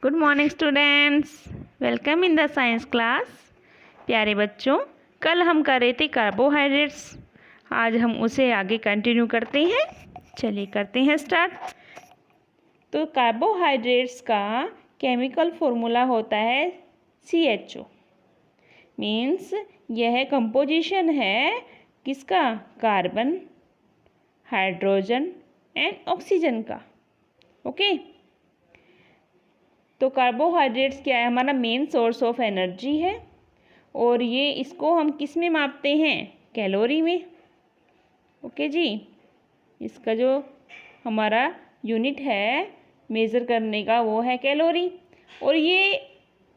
Good morning students, welcome in the science class. प्यारे बच्चों, कल हम कर रहे थे कार्बोहाइड्रेट्स, आज हम उसे आगे कंटिन्यू करते हैं। चलिए करते हैं स्टार्ट। तो कार्बोहाइड्रेट्स का केमिकल फॉर्मूला होता है CHO। मीन्स यह कंपोजिशन है किसका? कार्बन, हाइड्रोजन एंड ऑक्सीजन का। ओके तो कार्बोहाइड्रेट्स क्या है? हमारा मेन सोर्स ऑफ एनर्जी है और ये इसको हम किस में मापते हैं? कैलोरी में। ओके जी, इसका जो हमारा यूनिट है मेज़र करने का वो है कैलोरी। और ये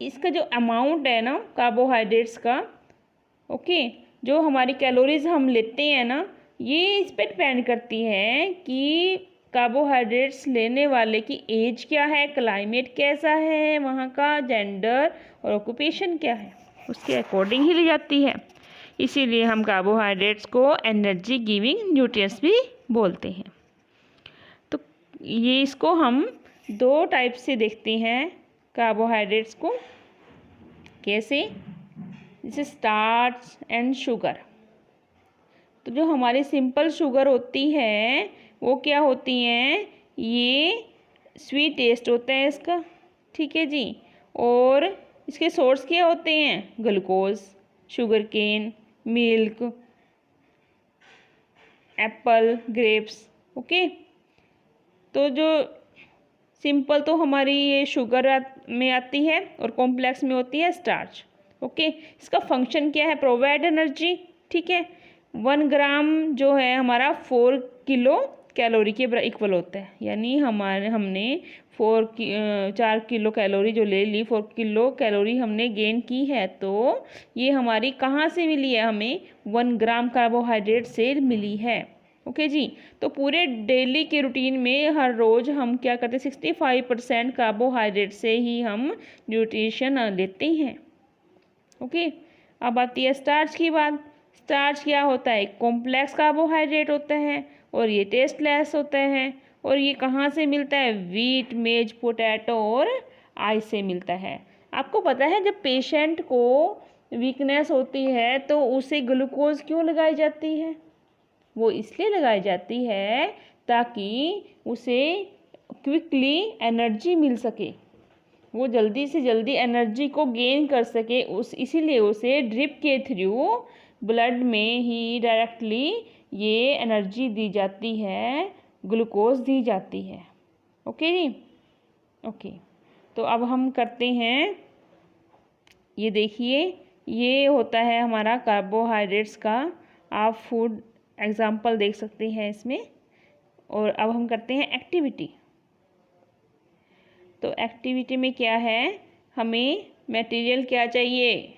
इसका जो अमाउंट है ना कार्बोहाइड्रेट्स का, ओके, जो हमारी कैलोरीज हम लेते हैं ना, ये इस पर डिपेंड करती है कि कार्बोहाइड्रेट्स लेने वाले की एज क्या है, क्लाइमेट कैसा है, वहाँ का जेंडर और ऑक्यूपेशन क्या है, उसके अकॉर्डिंग ही ली जाती है। इसीलिए हम कार्बोहाइड्रेट्स को एनर्जी गिविंग न्यूट्रिएंट्स भी बोलते हैं। तो ये इसको हम दो टाइप से देखते हैं कार्बोहाइड्रेट्स को। कैसे? जैसे स्टार्च एंड शुगर। तो जो हमारी सिंपल शुगर होती है वो क्या होती हैं? ये स्वीट टेस्ट होता है इसका, ठीक है जी। और इसके सोर्स क्या होते हैं? Glucose, sugar cane, milk, apple, grapes. Okay तो जो सिंपल तो हमारी ये शुगर में आती है और कॉम्प्लेक्स में होती है स्टार्च। ओके इसका फंक्शन क्या है? प्रोवाइड एनर्जी, ठीक है। 1 ग्राम जो है हमारा 4 किलो कैलोरी के इक्वल होता है। यानी हमने 4 किलो कैलोरी जो ले ली, 4 किलो कैलोरी हमने गेन की है, तो ये हमारी कहाँ से मिली है? हमें 1 ग्राम कार्बोहाइड्रेट से मिली है। ओके जी। तो पूरे डेली के रूटीन में हर रोज़ हम क्या करते हैं? 65% कार्बोहाइड्रेट से ही हम न्यूट्रिशन लेते हैं। ओके अब आती है स्टार्च की बात। स्टार्च क्या होता है? कॉम्प्लेक्स कार्बोहाइड्रेट होता है और ये टेस्टलेस होता है। और ये कहाँ से मिलता है? वीट, मेज, पोटैटो और आई से मिलता है। आपको पता है जब पेशेंट को वीकनेस होती है तो उसे ग्लूकोज क्यों लगाई जाती है? वो इसलिए लगाई जाती है ताकि उसे क्विकली एनर्जी मिल सके, वो जल्दी से जल्दी एनर्जी को गेन कर सके। इसीलिए उसे ड्रिप के थ्रू ब्लड में ही डायरेक्टली ये एनर्जी दी जाती है, ग्लूकोज दी जाती है। ओके जी। ओके तो अब हम करते हैं, ये देखिए ये होता है हमारा कार्बोहाइड्रेट्स का। आप फूड एग्जाम्पल देख सकते हैं इसमें। और अब हम करते हैं एक्टिविटी। तो एक्टिविटी में क्या है? हमें मटेरियल क्या चाहिए?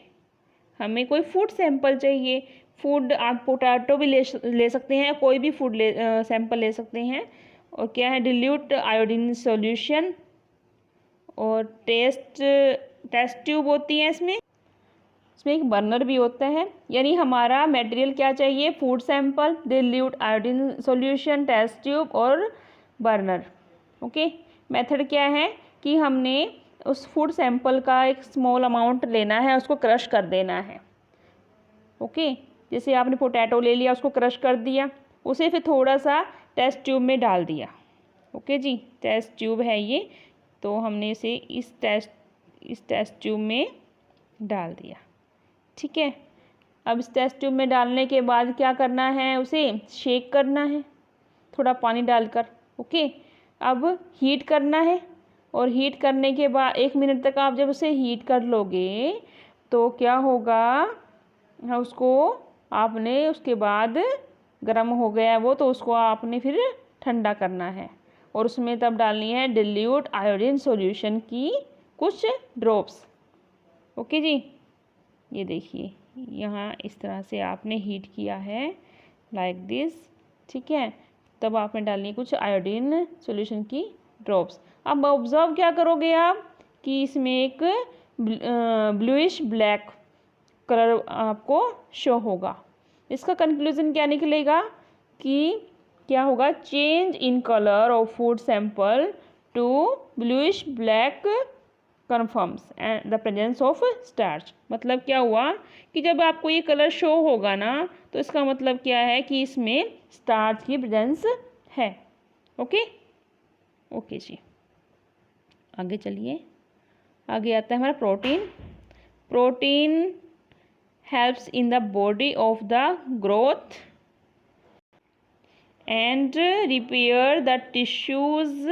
हमें कोई फूड सैंपल चाहिए। फूड आप पोटैटो भी ले सकते हैं, कोई भी फूड सैंपल ले सकते हैं। और क्या है? डिल्यूट आयोडीन सॉल्यूशन और टेस्ट ट्यूब होती है इसमें एक बर्नर भी होता है। यानी हमारा मटेरियल क्या चाहिए? Food sample, dilute iodine solution, test tube और बर्नर। ओके मेथड क्या है कि हमने उस फूड सैंपल का एक स्मॉल अमाउंट लेना है, उसको क्रश कर देना है। ओके जैसे आपने पोटैटो ले लिया, उसको क्रश कर दिया, उसे फिर थोड़ा सा टेस्ट ट्यूब में डाल दिया। ओके जी, टेस्ट ट्यूब है ये, तो हमने इसे इस टेस्ट ट्यूब में डाल दिया, ठीक है। अब इस टेस्ट ट्यूब में डालने के बाद क्या करना है? उसे शेक करना है थोड़ा पानी डालकर। ओके अब हीट करना है और हीट करने के बाद 1 मिनट तक आप जब उसे हीट कर लोगे तो क्या होगा? उसको आपने उसके बाद गर्म हो गया है वो, तो उसको आपने फिर ठंडा करना है और उसमें तब डालनी है डिल्यूट आयोडीन सॉल्यूशन की कुछ ड्रॉप्स। ओके जी, ये देखिए यहाँ इस तरह से आपने हीट किया है लाइक दिस, ठीक है। तब आपने डालनी कुछ आयोडीन सॉल्यूशन की ड्रॉप्स। अब ऑब्जर्व क्या करोगे आप कि इसमें एक ब्लूइश ब्लैक कलर आपको शो होगा। इसका कंक्लूजन क्या निकलेगा कि क्या होगा? Change in colour of food sample to bluish black confirms and the presence of starch. मतलब क्या हुआ कि जब आपको ये कलर शो होगा ना तो इसका मतलब क्या है कि इसमें स्टार्च की प्रेजेंस है। ओके ओके जी, आगे चलिए। आगे आता है हमारा protein. Protein helps in the body of the growth and repair the tissues,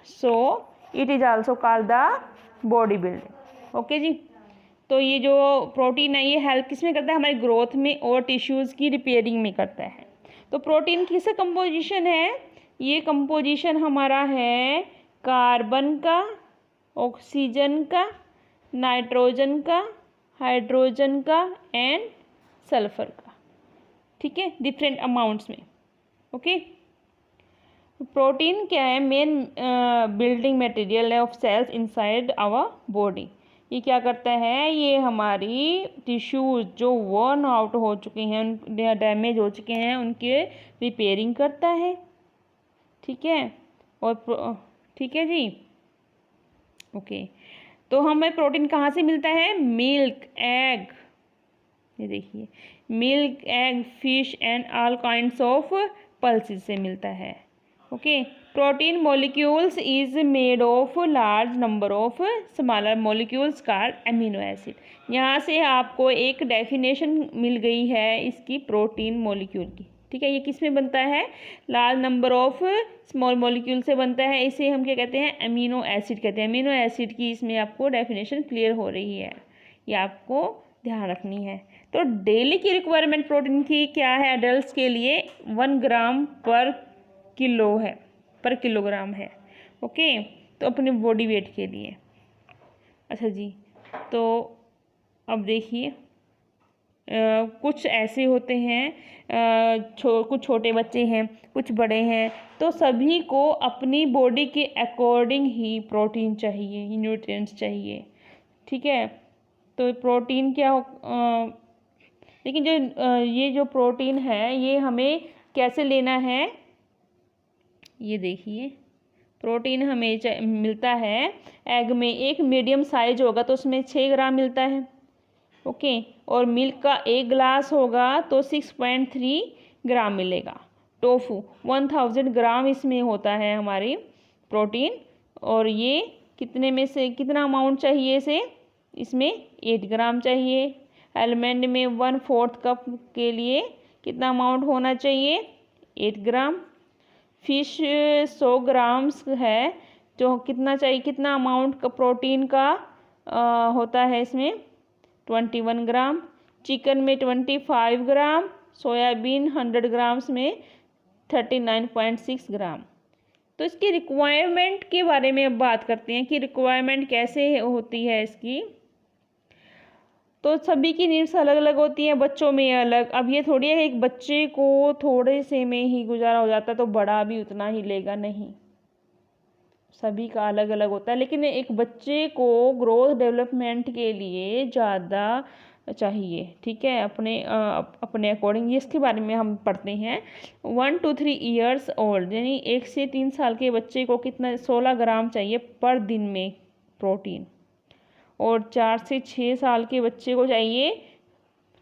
so it is also called the body building. Okay जी, तो ये जो प्रोटीन है ये हेल्प किस में करता है, हमारी ग्रोथ में और टिश्यूज़ की रिपेयरिंग में करता है। तो प्रोटीन किसका कंपोजिशन है, ये कंपोजिशन हमारा है कार्बन का, ऑक्सीजन का, नाइट्रोजन का, हाइड्रोजन का एंड सल्फर का। ठीक है, डिफरेंट अमाउंट्स में। ओके, प्रोटीन क्या है, main building material of cells inside our body. ये क्या करता है, ये हमारी टिश्यूज जो वर्न आउट हो चुके हैं, डैमेज हो चुके हैं, उनके रिपेयरिंग करता है। ठीक है, और ठीक है जी। ओके, तो हमें प्रोटीन कहाँ से मिलता है, मिल्क, एग, ये देखिए milk, egg, fish and all kinds of pulses से मिलता है। Okay, protein molecules is made of large number of smaller molecules called amino acid. यहाँ से आपको एक डेफिनेशन मिल गई है इसकी प्रोटीन मॉलिक्यूल की। ठीक है, ये किस में बनता है, large number of small molecule से बनता है। इसे हम क्या कहते हैं, अमीनो एसिड कहते हैं। अमीनो एसिड की इसमें आपको डेफिनेशन क्लियर हो रही है, ये आपको ध्यान रखनी है। तो डेली की रिक्वायरमेंट प्रोटीन की क्या है, एडल्ट के लिए 1 ग्राम पर किलो है, पर किलोग्राम है। ओके, तो अपने बॉडी वेट के लिए। अच्छा जी, तो अब देखिए कुछ ऐसे होते हैं, कुछ छोटे बच्चे हैं, कुछ बड़े हैं, तो सभी को अपनी बॉडी के अकॉर्डिंग ही प्रोटीन चाहिए, न्यूट्रिएंट्स चाहिए। ठीक है, तो प्रोटीन क्या लेकिन जो ये जो प्रोटीन है ये हमें कैसे लेना है, ये देखिए प्रोटीन हमें मिलता है एग में, एक मीडियम साइज होगा तो उसमें 6 ग्राम मिलता है। ओके, और मिल्क का 1 ग्लास होगा तो 6.3 ग्राम मिलेगा। टोफू 1000 ग्राम इसमें होता है हमारी प्रोटीन, और ये कितने में से कितना अमाउंट चाहिए इसे, इसमें 8 ग्राम चाहिए। आलमंड में 1/4 कप के लिए कितना अमाउंट होना चाहिए, 8 ग्राम। फिश 100 ग्राम्स है, जो कितना चाहिए, कितना अमाउंट का प्रोटीन का होता है इसमें, 21 ग्राम। चिकन में 25 ग्राम, सोयाबीन 100 ग्राम्स में 39.6 ग्राम। तो इसकी रिक्वायरमेंट के बारे में अब बात करते हैं कि रिक्वायरमेंट कैसे होती है इसकी। तो सभी की नीड्स अलग अलग होती हैं, बच्चों में अलग। अब ये थोड़ी है एक बच्चे को थोड़े से में ही गुजारा हो जाता है तो बड़ा भी उतना ही लेगा, नहीं, सभी का अलग अलग होता है। लेकिन एक बच्चे को ग्रोथ डेवलपमेंट के लिए ज़्यादा चाहिए। ठीक है, अपने अकॉर्डिंग इसके बारे में हम पढ़ते हैं। 1 to 3 ईयर्स ओल्ड यानी 1 से 3 साल के बच्चे को कितना 16 ग्राम चाहिए पर दिन में प्रोटीन, और 4 से 6 साल के बच्चे को चाहिए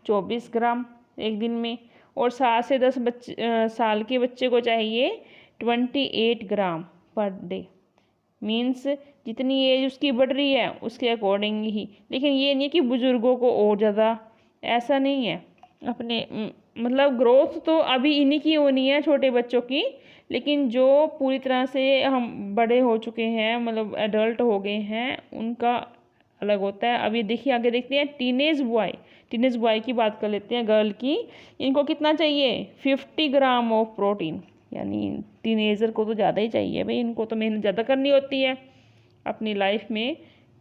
24 ग्राम एक दिन में, और 7 से 10 साल के बच्चे को चाहिए 28 ग्राम पर डे। मीन्स जितनी एज उसकी बढ़ रही है उसके अकॉर्डिंग ही। लेकिन ये नहीं कि बुज़ुर्गों को और ज़्यादा, ऐसा नहीं है। अपने मतलब ग्रोथ तो अभी इन्हीं की होनी है, छोटे बच्चों की, लेकिन जो पूरी तरह से हम बड़े हो चुके हैं, मतलब एडल्ट हो गए हैं, उनका अलग होता है। अब ये देखिए आगे देखते हैं, टीनेज बॉय की बात कर लेते हैं, गर्ल की। इनको कितना चाहिए, 50 ग्राम ऑफ प्रोटीन, यानी टीनेजर को तो ज़्यादा ही चाहिए भाई, इनको तो मेहनत ज़्यादा करनी होती है अपनी लाइफ में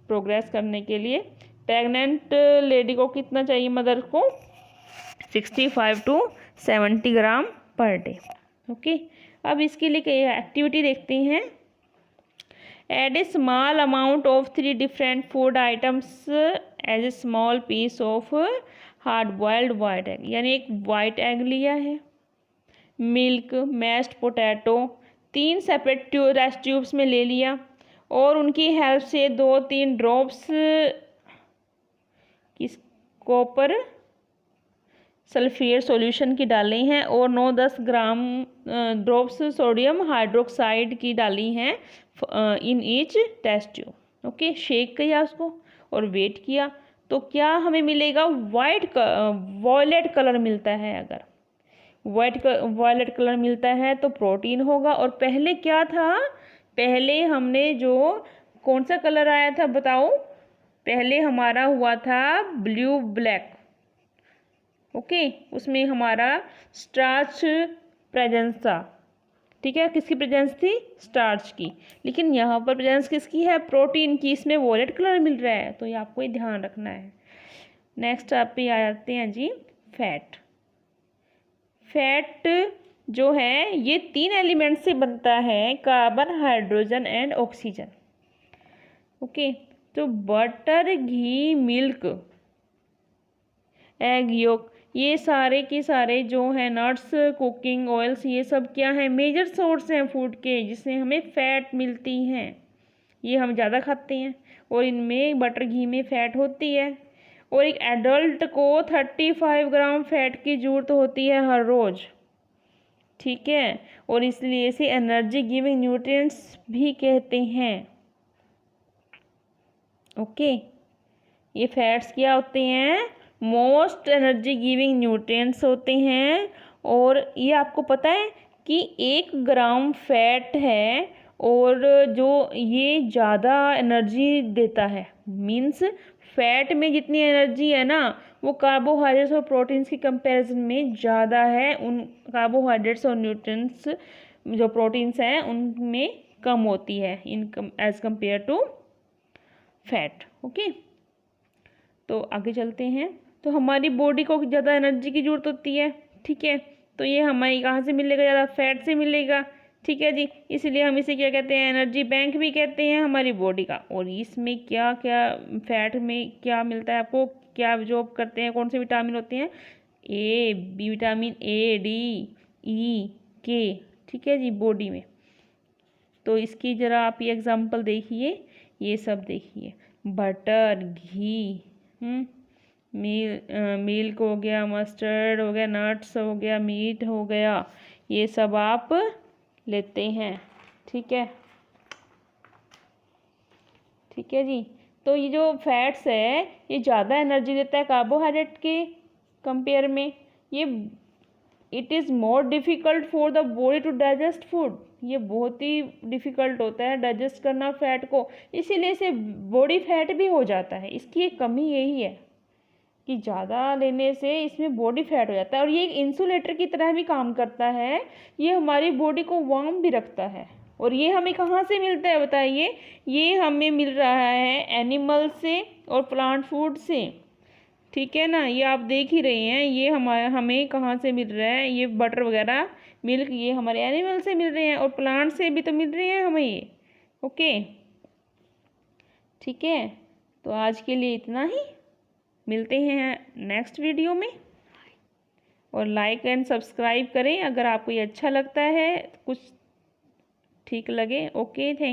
प्रोग्रेस करने के लिए। प्रेग्नेंट लेडी को कितना चाहिए, मदर को 65 to 70 gram per day. Okay, अब इसके लिए एक्टिविटी देखते हैं। Add a small amount of 3 different food items as a small piece of hard boiled white egg। यानी एक वाइट एग लिया है, milk, mashed potato 3 separate test tubes में ले लिया, और उनकी हेल्प से 2-3 ड्रॉप्स किस कॉपर सल्फेट सॉल्यूशन की डाली हैं और 9-10 ग्राम ड्रॉप्स सोडियम हाइड्रोक्साइड की डाली हैं in each test tube. Okay, shake किया उसको और वेट किया तो क्या हमें मिलेगा, वॉयलेट कलर मिलता है। अगर वॉयलेट कलर मिलता है तो प्रोटीन होगा। और पहले क्या था, पहले हमने जो कौन सा कलर आया था बताओ, पहले हमारा हुआ था ब्लू ब्लैक। ओके, उसमें हमारा स्टार्च प्रेजेंस था। ठीक है, किसकी प्रेजेंस थी, स्टार्च की। लेकिन यहाँ पर प्रेजेंस किसकी है, प्रोटीन की। इसमें वॉयलेट कलर मिल रहा है, तो ये आपको ही ध्यान रखना है। नेक्स्ट आप पे आ जाते हैं जी फैट। फैट जो है ये 3 एलिमेंट से बनता है, carbon, hydrogen and oxygen. Okay, तो बटर, घी, मिल्क, एग योक, ये सारे के सारे जो हैं नट्स, कुकिंग ऑयल्स, ये सब क्या है, मेजर सोर्स हैं फूड के जिससे हमें फैट मिलती हैं। ये हम ज़्यादा खाते हैं और इनमें बटर, घी में फ़ैट होती है। और एक एडल्ट को 35 ग्राम फैट की ज़रूरत होती है हर रोज़। ठीक है, और इसलिए इसे एनर्जी गिविंग न्यूट्रिएंट्स भी कहते हैं। ओके, ये फैट्स क्या होते हैं, मोस्ट एनर्जी गिविंग न्यूट्रिएंट्स होते हैं। और ये आपको पता है कि 1 ग्राम फैट है और जो ये ज़्यादा एनर्जी देता है, मीन्स फैट में जितनी एनर्जी है ना वो कार्बोहाइड्रेट्स और प्रोटीन्स की कंपैरिजन में ज़्यादा है। उन कार्बोहाइड्रेट्स और न्यूट्रिएंट्स जो प्रोटीन्स हैं उनमें कम होती है in as compare to fat. Okay, तो आगे चलते हैं। तो हमारी बॉडी को ज़्यादा एनर्जी की ज़रूरत होती है। ठीक है, तो ये हमारी कहाँ से मिलेगा, ज़्यादा फैट से मिलेगा। ठीक है जी, इसलिए हम इसे क्या कहते हैं, एनर्जी बैंक भी कहते हैं हमारी बॉडी का। और इसमें क्या क्या फैट में क्या मिलता है आपको, क्या जॉब करते हैं, कौन से विटामिन होते हैं, ए, बी विटामिन, ए, डी, ई, के। ठीक है जी, बॉडी में। तो इसकी ज़रा आप ये एग्जांपल देखिए, ये सब देखिए, बटर, घी, मिल्क हो गया, मस्टर्ड हो गया, नट्स हो गया, मीट हो गया, ये सब आप लेते हैं। ठीक है, ठीक है जी। तो ये जो फैट्स है ये ज़्यादा एनर्जी देता है कार्बोहाइड्रेट के कंपेयर में। ये it is more difficult for the body to digest food. ये बहुत ही डिफ़िकल्ट होता है डाइजेस्ट करना फैट को, इसीलिए इसे बॉडी फैट भी हो जाता है। इसकी एक कमी यही है कि ज़्यादा लेने से इसमें बॉडी फैट हो जाता है। और ये एक इंसुलेटर की तरह भी काम करता है, ये हमारी बॉडी को वार्म भी रखता है। और ये हमें कहाँ से मिलता है बताइए, ये हमें मिल रहा है एनिमल से और प्लांट फूड से। ठीक है ना, ये आप देख ही रहे हैं, ये हमें कहाँ से मिल रहा है, ये बटर वगैरह, मिल्क, ये हमारे एनिमल से मिल रहे हैं और प्लांट से भी तो मिल रहे हैं हमें ये। ओके, ठीक है, तो आज के लिए इतना ही। मिलते हैं नेक्स्ट वीडियो में। और लाइक एंड सब्सक्राइब करें अगर आपको ये अच्छा लगता है, कुछ ठीक लगे। Okay, thank